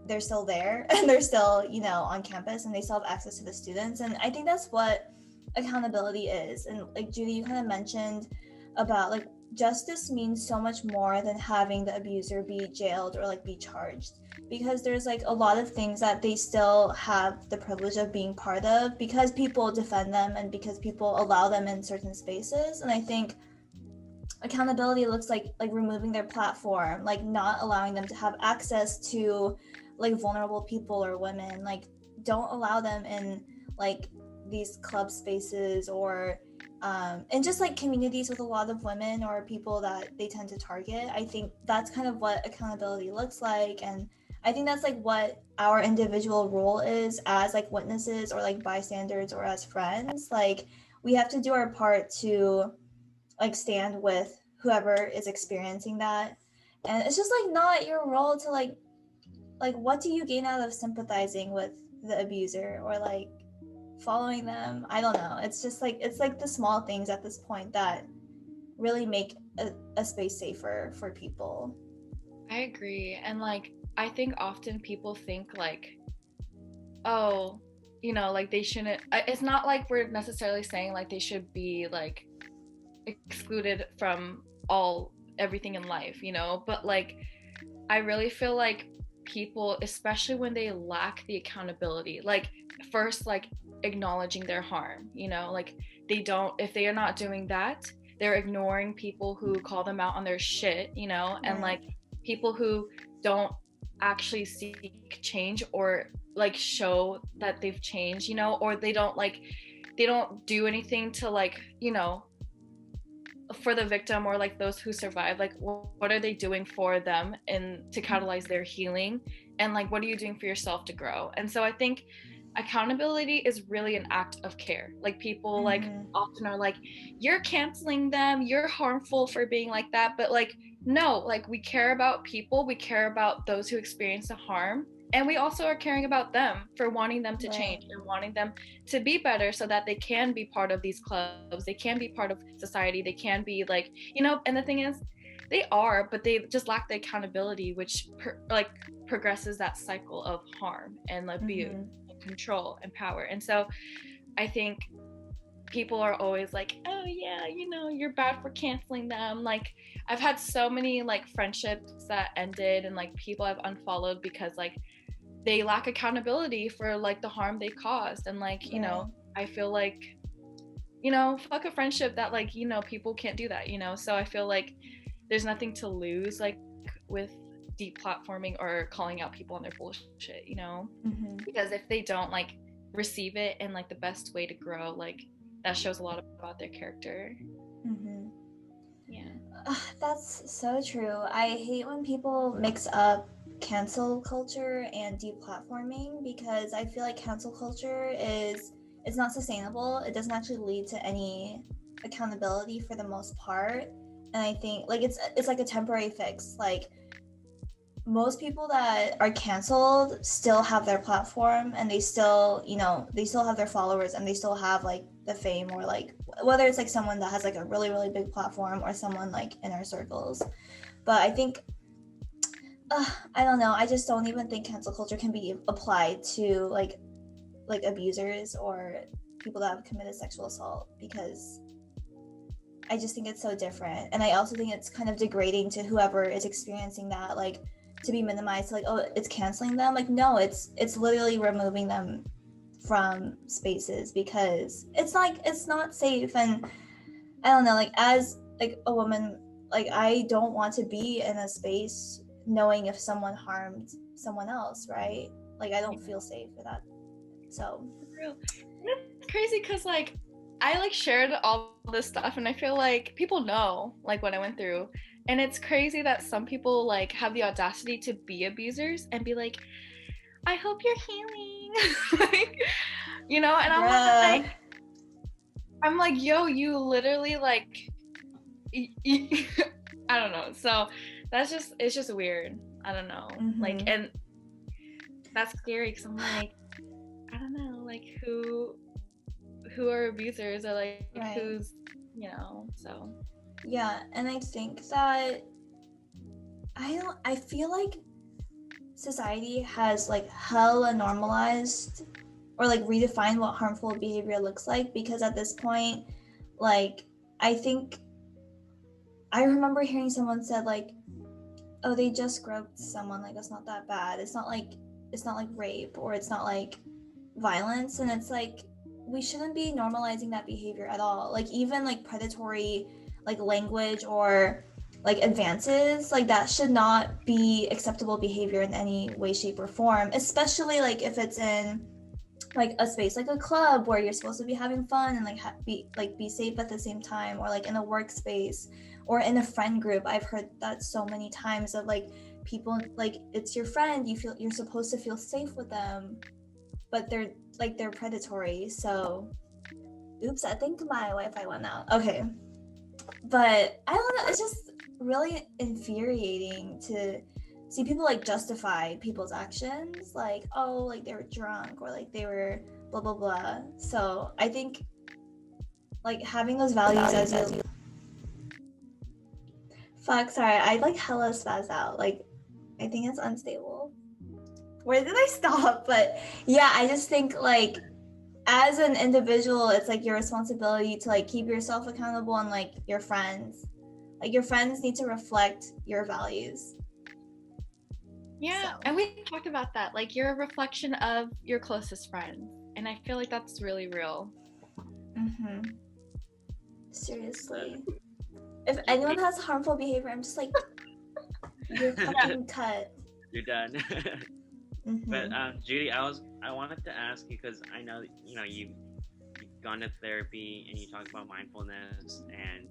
they're still there and they're still, you know, on campus, and they still have access to the students. And I think that's what accountability is. And like Judy, you kind of mentioned about like justice means so much more than having the abuser be jailed or like be charged, because there's like a lot of things that they still have the privilege of being part of because people defend them and because people allow them in certain spaces. And I think accountability looks like removing their platform, like not allowing them to have access to like vulnerable people or women. Like don't allow them in like these club spaces or and just like communities with a lot of women or people that they tend to target. I think that's kind of what accountability looks like, and I think that's like what our individual role is as like witnesses or like bystanders or as friends. Like we have to do our part to like stand with whoever is experiencing that. And it's just like not your role to like what do you gain out of sympathizing with the abuser or like following them? I don't know. It's just like it's like the small things at this point that really make a space safer for people. I agree. And like I think often people think like, oh, you know, like they shouldn't, it's not like we're necessarily saying like they should be like excluded from everything in life, you know, but like I really feel like people, especially when they lack the accountability, like first like acknowledging their harm, you know, like they don't, if they are not doing that, they're ignoring people who call them out on their shit, you know, and like people who don't actually seek change or like show that they've changed, you know, or they don't do anything to like, you know, for the victim or like those who survive, like what are they doing for them and to catalyze their healing, and like what are you doing for yourself to grow? And so I think accountability is really an act of care. Like people like often are like, you're canceling them, you're harmful for being like that, but like no, like we care about people, we care about those who experience the harm, and we also are caring about them for wanting them to change and wanting them to be better so that they can be part of these clubs, they can be part of society, they can be like, you know. And the thing is, they are, but they just lack the accountability, which progresses that cycle of harm and abuse and control and power. And so I think people are always like, oh yeah, you know, you're bad for canceling them. Like I've had so many like friendships that ended and like people I've unfollowed because like they lack accountability for like the harm they caused. And like, you know, I feel like, you know, fuck a friendship that like, you know, people can't do that, you know. So I feel like there's nothing to lose like with deplatforming or calling out people on their bullshit, you know, because if they don't like receive it in like the best way to grow, like that shows a lot about their character. That's so true. I hate when people mix up cancel culture and deplatforming, because I feel like cancel culture is not sustainable. It doesn't actually lead to any accountability for the most part. And I think like it's like a temporary fix. Like most people that are canceled still have their platform, and they still, you know, they still have their followers, and they still have like the fame, or like whether it's like someone that has like a really really big platform or someone like in our circles. But I think I don't know, I just don't even think cancel culture can be applied to like abusers or people that have committed sexual assault, because I just think it's so different. And I also think it's kind of degrading to whoever is experiencing that, like to be minimized, like, oh, it's canceling them. Like, no, it's literally removing them from spaces, because it's not safe. And I don't know, like as like a woman, like I don't want to be in a space knowing if someone harmed someone else, right? Like I don't feel safe with that. So it's crazy because like I like shared all this stuff, and I feel like people know like what I went through. And it's crazy that some people like have the audacity to be abusers and be like, I hope you're healing. Like, you know, and I'm like, yo, you literally like I don't know. So it's just weird. I don't know. Like, and that's scary because I'm like, I don't know, like who are abusers, or like who's, you know. So yeah. And I think that I feel like society has like hella normalized or like redefined what harmful behavior looks like, because at this point, like I think I remember hearing someone said like, oh, they just groped someone, like it's not that bad, it's not like rape, or it's not like violence. And it's like, we shouldn't be normalizing that behavior at all. Like even like predatory like language or like advances, like that should not be acceptable behavior in any way, shape, or form, especially like if it's in like a space like a club where you're supposed to be having fun and like be safe at the same time, or like in a workspace or in a friend group. I've heard that so many times of like people, like it's your friend, you're supposed to feel safe with them, but they're predatory. So oops, I think my Wi-Fi went out. Okay, But I don't know, it's just really infuriating to see people like justify people's actions, like, oh, like they were drunk or like they were blah blah blah. So I think like having those values as you fuck, sorry, I like hella spaz out. Like I think it's unstable. Where did I stop? But yeah, I just think like as an individual, it's like your responsibility to like keep yourself accountable, and like your friends need to reflect your values. Yeah, So. and we talked about that. Like you're a reflection of your closest friends, and I feel like that's really real. Seriously, if anyone has harmful behavior, I'm just like, you're fucking cut. You're done. But Judy, I wanted to ask you, because I know you've gone to therapy and you talk about mindfulness, and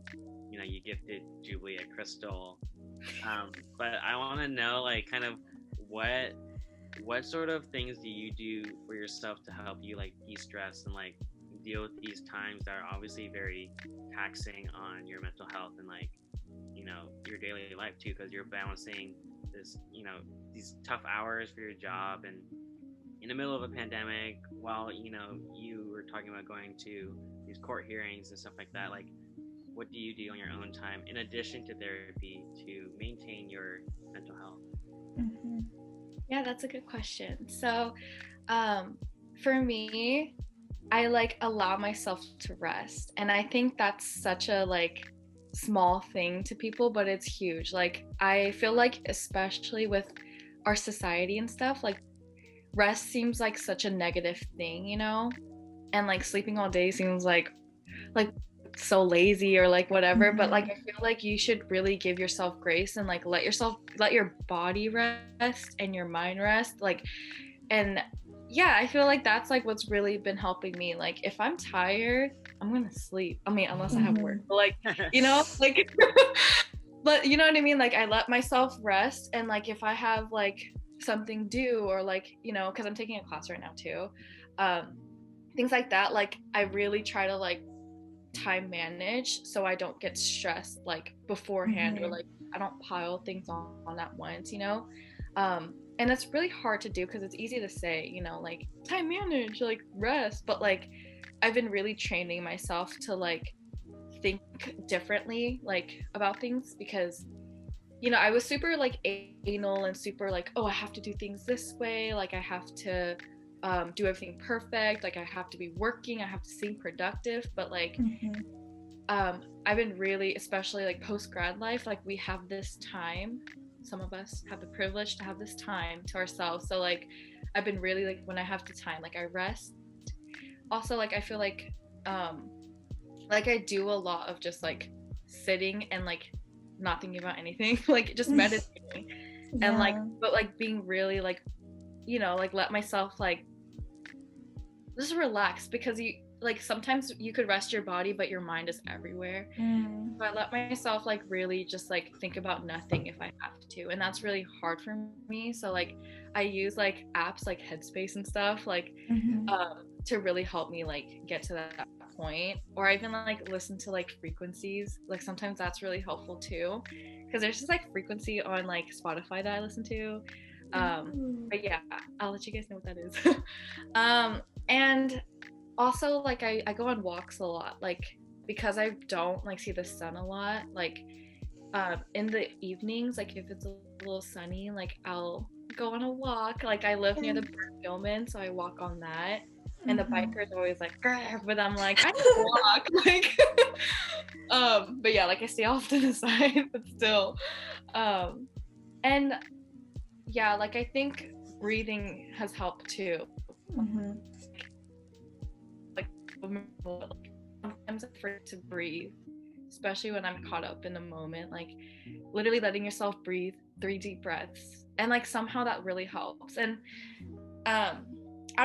you gifted Jubilee a crystal. But I want to know, like, kind of what sort of things do you do for yourself to help you like de-stress and like deal with these times that are obviously very taxing on your mental health and like your daily life too, because you're balancing this these tough hours for your job and in the middle of a pandemic, while you were talking about going to these court hearings and stuff like that. Like, what do you do on your own time in addition to therapy to maintain your mental health? Yeah, that's a good question. So for me, I like allow myself to rest, and I think that's such a like small thing to people, but it's huge. Like I feel like especially with our society and stuff, like rest seems like such a negative thing, and like sleeping all day seems like so lazy or like whatever. But like I feel like you should really give yourself grace and like let your body rest and your mind rest, like. And yeah, I feel like that's like what's really been helping me. Like if I'm tired, I'm gonna sleep. I mean, unless I have work, but like like but you know what I mean, like I let myself rest. And like if I have like something due, or like because I'm taking a class right now too, things like that, like I really try to like time manage so I don't get stressed like beforehand, or like I don't pile things on at once, and it's really hard to do because it's easy to say, like time manage, like rest, but like I've been really training myself to like think differently like about things, because I was super like anal and super like, oh, I have to do things this way, like I have to do everything perfect, like I have to be working, I have to seem productive. But like I've been really, especially like post-grad life, like we have this time, some of us have the privilege to have this time to ourselves. So like I've been really like, when I have the time, like I rest. Also like I feel like I do a lot of just like sitting and like not thinking about anything, like just meditating. And like, but like being really like like let myself like just relax, because you like sometimes you could rest your body but your mind is everywhere. So I let myself like really just like think about nothing if I have to, and that's really hard for me. So like I use like apps like Headspace and stuff like to really help me like get to that point. Or I even like listen to like frequencies, like sometimes that's really helpful too, because there's just like frequency on like Spotify that I listen to. But yeah, I'll let you guys know what that is. And also like I go on walks a lot, like because I don't like see the sun a lot, like in the evenings, like if it's a little sunny, like I'll go on a walk. Like I live near the Gilman, so I walk on that. And the bikers are always like, but I'm like, I can walk. Like but yeah, like I stay off to the side, but still and yeah, like I think breathing has helped too. Like sometimes I forget to breathe, especially when I'm caught up in the moment. Like literally letting yourself breathe 3 deep breaths, and like somehow that really helps. And I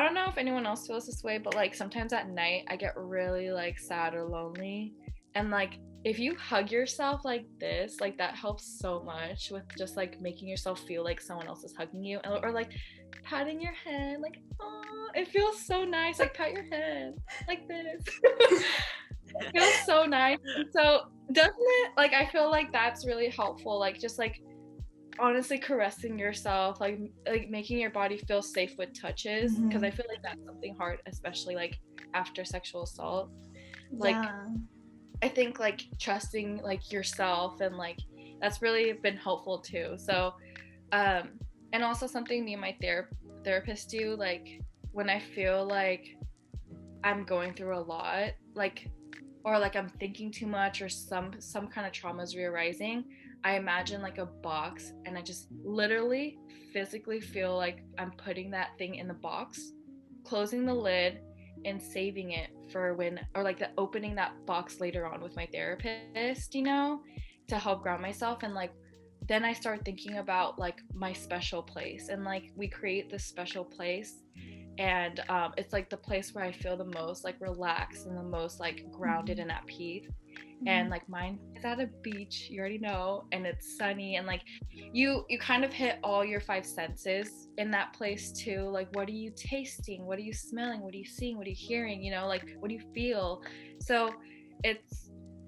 don't know if anyone else feels this way, but like sometimes at night I get really like sad or lonely, and like if you hug yourself like this, like that helps so much with just like making yourself feel like someone else is hugging you, or like patting your head, like, oh, it feels so nice, like pat your head like this. It feels so nice. So doesn't it, like, I feel like that's really helpful, like just like honestly caressing yourself, like making your body feel safe with touches, because I feel like that's something hard, especially like after sexual assault. Like I think like trusting like yourself, and like that's really been helpful too. So and also something me and my therapist do, like when I feel like I'm going through a lot, like, or like I'm thinking too much, or some kind of trauma is re-arising, I imagine like a box, and I just literally physically feel like I'm putting that thing in the box, closing the lid, and saving it for when, or like the opening that box later on with my therapist, you know, to help ground myself. And like then I start thinking about like my special place, and like we create this special place, and it's like the place where I feel the most like relaxed and the most like grounded and at peace. And like mine is at a beach, you already know, and it's sunny, and like you kind of hit all your five senses in that place too. Like what are you tasting, what are you smelling, what are you seeing, what are you hearing, you know, like what do you feel? So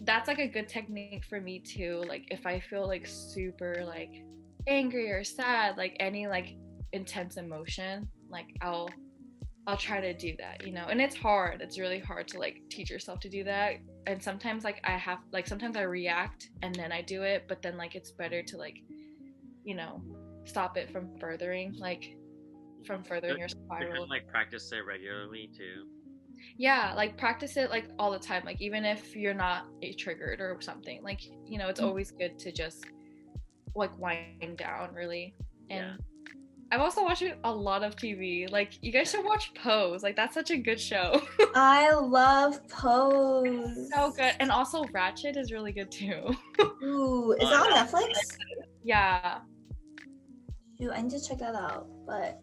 that's like a good technique for me too. Like if I feel like super like angry or sad, like any like intense emotion, like I'll try to do that, you know. And it's hard, it's really hard to like teach yourself to do that. And sometimes like I have, like sometimes I react and then I do it, but then like it's better to like, you know, stop it from furthering your spiral. Like practice it regularly too. Yeah, like practice it like all the time, like even if you're not triggered or something, like, you know, it's always good to just like wind down really. And I've also watched a lot of TV. Like, you guys should watch Pose. Like, that's such a good show. I love Pose. So good. And also Ratchet is really good too. Ooh, is that on Netflix? Yeah. Shoot, I need to check that out. But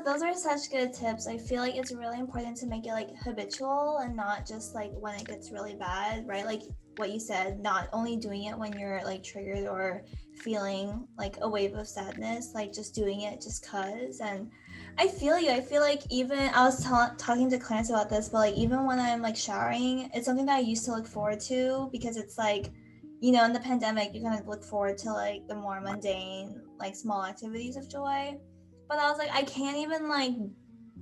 those are such good tips. I feel like it's really important to make it like habitual and not just like when it gets really bad, right? Like what you said, not only doing it when you're like triggered or feeling like a wave of sadness, like just doing it just cause. And I feel you. I feel like even I was talking to Clarence about this, but like even when I'm like showering, it's something that I used to look forward to, because it's like, you know, in the pandemic, you kind of look forward to like the more mundane, like small activities of joy. But I was like, I can't even like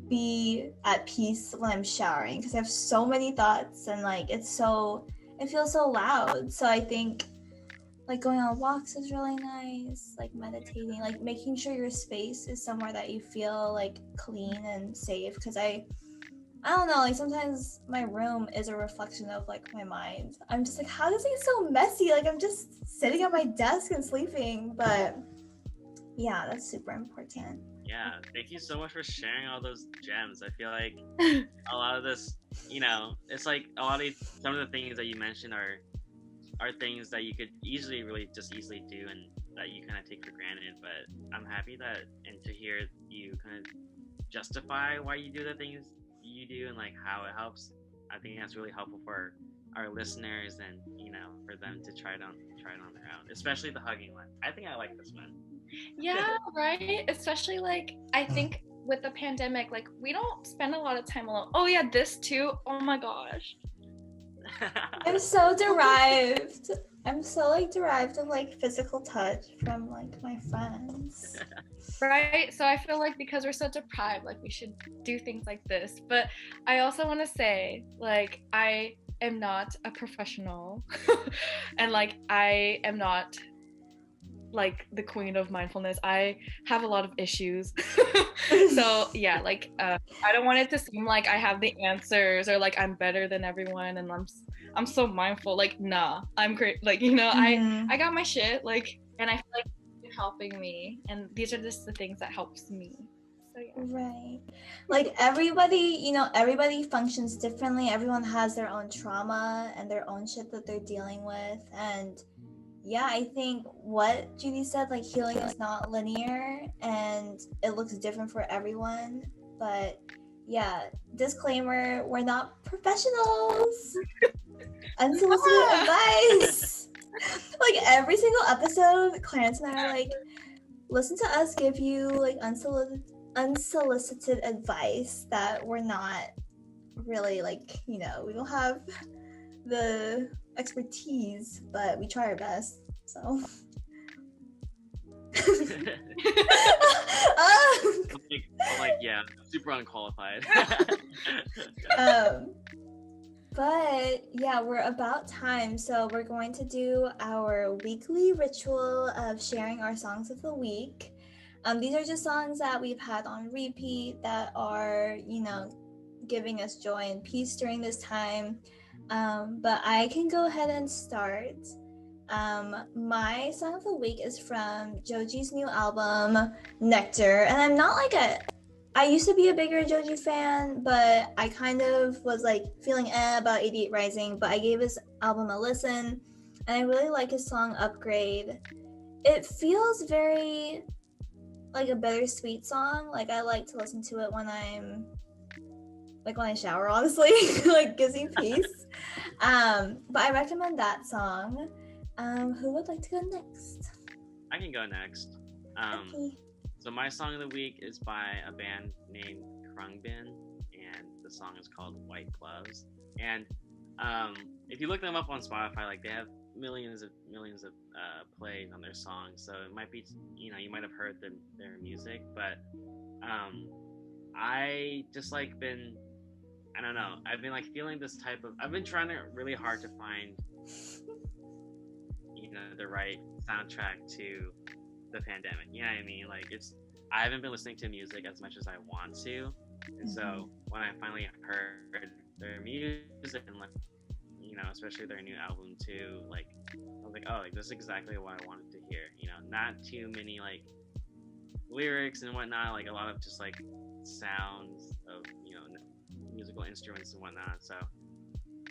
be at peace when I'm showering because I have so many thoughts, and like it feels so loud. So I think like going on walks is really nice, like meditating, like making sure your space is somewhere that you feel like clean and safe. Because I don't know, like sometimes my room is a reflection of like my mind. I'm just like, how does it get so messy? Like I'm just sitting at my desk and sleeping. But yeah, that's super important. Yeah, thank you so much for sharing all those gems. I feel like a lot of this, you know, it's like a lot of some of the things that you mentioned are things that you could easily do and that you kind of take for granted. But I'm happy that, and to hear you kind of justify why you do the things you do and like how it helps. I think that's really helpful for our listeners, and you know, for them to try it on their own, especially the hugging one. I think I like this one. Yeah, right? Especially like I think with the pandemic, like we don't spend a lot of time alone. Oh yeah, this too. Oh my gosh. I'm so derived of like physical touch from like my friends. Right? So I feel like because we're so deprived, like we should do things like this. But I also want to say, like, I am not a professional and like I am not like the queen of mindfulness. I have a lot of issues. So yeah, like I don't want it to seem like I have the answers or like I'm better than everyone and I'm so mindful. Like nah, I'm great. Like, you know, I got my shit, like, and I feel like it's helping me, and these are just the things that helps me. So yeah. Right. Like everybody functions differently. Everyone has their own trauma and their own shit that they're dealing with. And yeah, I think what Judie said, like healing is not linear and it looks different for everyone. But yeah, disclaimer, we're not professionals. Unsolicited advice. Like every single episode, Clarence and I are like, listen to us give you like unsolicited advice that we're not really like, you know, we don't have the expertise, but we try our best. So. Yeah, super unqualified. But yeah, we're about time, so we're going to do our weekly ritual of sharing our songs of the week. These are just songs that we've had on repeat that are, giving us joy and peace during this time. But I can go ahead and start. My song of the week is from Joji's new album, Nectar. And I'm not I used to be a bigger Joji fan, but I kind of was feeling about 88 Rising, but I gave his album a listen, and I really like his song Upgrade. It feels very a bittersweet song. I like to listen to it when I'm when I shower, honestly. Gives me peace. But I recommend that song. Who would like to go next? I can go next. Okay. So my song of the week is by a band named Krungbin, and the song is called White Gloves. And if you look them up on Spotify, they have millions of plays on their songs. So it might be, you might have heard their music, but I just been, I don't know, I've been feeling this type of, I've been trying really hard to find, the right soundtrack to the pandemic. You know what I mean? I haven't been listening to music as much as I want to, and so when I finally heard their music and especially their new album too, I was oh, this is exactly what I wanted to hear. Not too many lyrics and whatnot, a lot of just sounds of musical instruments and whatnot. So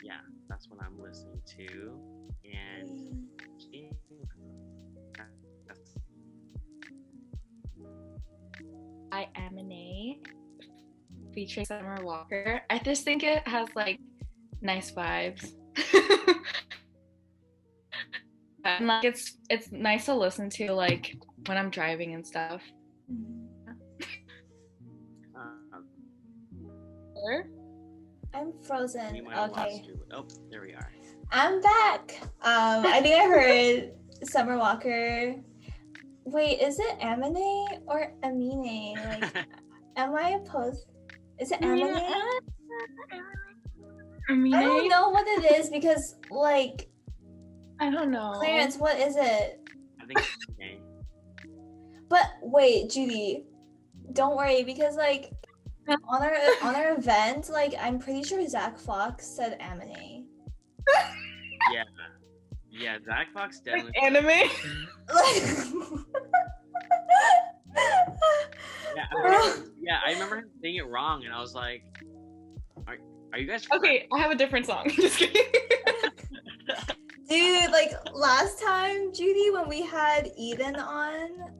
yeah, that's what I'm listening to. And aaimresources featuring Summer Walker. I just think it has nice vibes. And it's nice to listen to when I'm driving and stuff. I'm frozen. Okay. Oh, there we are. I'm back. I think I heard Summer Walker. Wait, is it Amine or Amine? Am I opposed? Is it Amine? Amine? I don't know what it is because I don't know. Clarence, what is it? I think it's okay. But wait, Judy, don't worry because on our event, I'm pretty sure Zach Fox said Amine. Yeah, Zach Fox definitely. Anime. I remember him saying it wrong, and I was like, "Are you guys?" Okay, I have a different song. Just kidding. Dude, last time, Judy, when we had Eden on,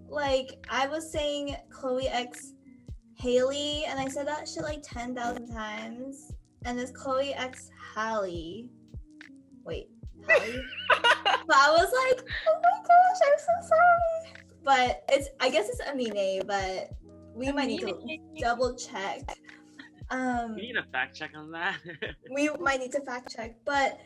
I was saying Chloe X Haley, and I said that shit 10,000 times, and it's Chloe X Hallie. Wait, Hallie? But I was oh my gosh, I'm so sorry. But I guess it's Amine, but we might need to double check. We need a fact check on that. We might need to fact check, but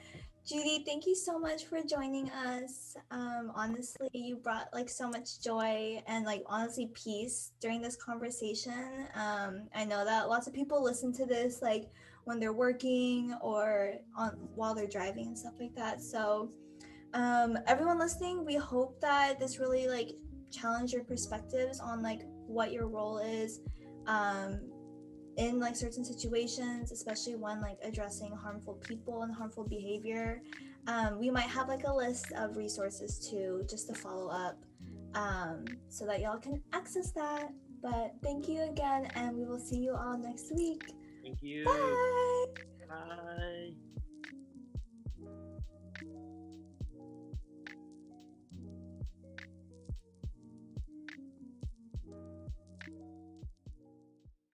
Judy, thank you so much for joining us. Honestly, you brought so much joy and honestly peace during this conversation. I know that lots of people listen to this when they're working or while they're driving and stuff like that. So everyone listening, we hope that this really challenge your perspectives on what your role is in certain situations, especially when addressing harmful people and harmful behavior. We might have a list of resources too, just to follow up, so that y'all can access that. But thank you again, and we will see you all next week. Thank you. Bye. Bye.